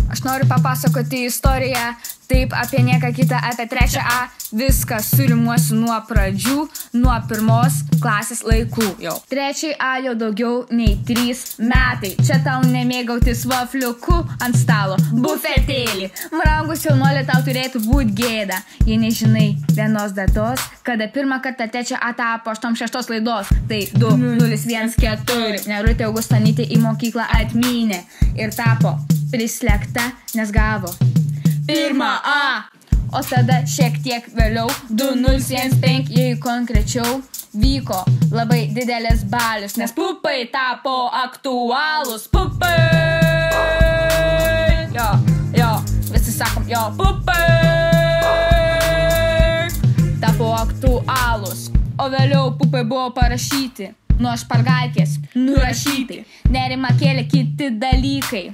Aš noriu papasakoti istoriją, taip apie nieką kitą, apie 3 A. Viską surimuosiu nuo pradžių, nuo 1 klasės laikų jau. 3 A jau daugiau nei 3 metai. Čia tau nemėgautis vafliuku ant stalo, bufetėlį. Brangus jaunuolė, tau turėtų būt gėda, jei nežinai vienos datos, kada pirmą kartą 3 A tapo 86 laidos. Tai 2014. Nerutė Augustanytė į mokyklą atmynė ir tapo prislėgta, nes gavo 1 A. O tada šiek tiek vėliau 2015, jei konkrečiau, vyko labai didelis balius, nes pupai tapo aktualūs. Pupai! Jo, visi sakom, jo, pupai! Tapo aktualūs. O vėliau pupai buvo parašyti, nuo špargalkės nurašyti. Nerimą kėlė kiti dalykai.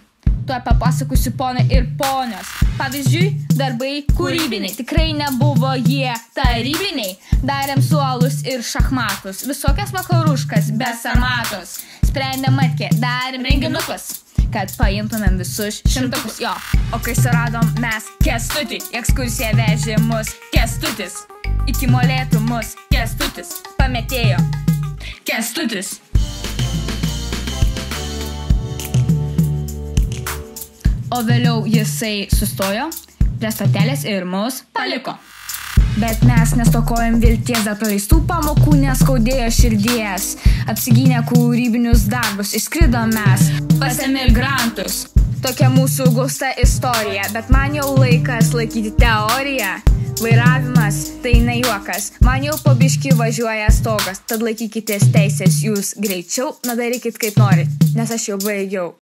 Tuo papasakosiu ponai ir ponios. Pavyzdžiui, darbai kūrybiniai. Tikrai nebuvo jie tarybiniai. Darėm suolus ir šachmatus, visokias vakaruškas be sarmatos. Sprendėm matkė, darėm renginukus, kad paimtumėm visus 100-ukus, jo. O kai suradom mes Kęstutį, ekskursiją vežė mus Kęstutis. Iki molėtų mus Kęstutis pametėjo. Kęstutis. O vėliau jisai sustojo prie stotelės ir mus paliko. Bet mes nestokojom vilties, dar praleistų pamokų neskaudėjo širdies. Apsigynę kūrybinius darbus, išskridom mes pas emigrantus. Tokia mūsų gausta istorija, bet man jau laikas laikyti teoriją. Vairavimas tai ne juokas, man jau po biškį važiuoja stogas. Tad laikykitės teisės jūs greičiau, na darykit kaip norit, nes aš jau baigiau.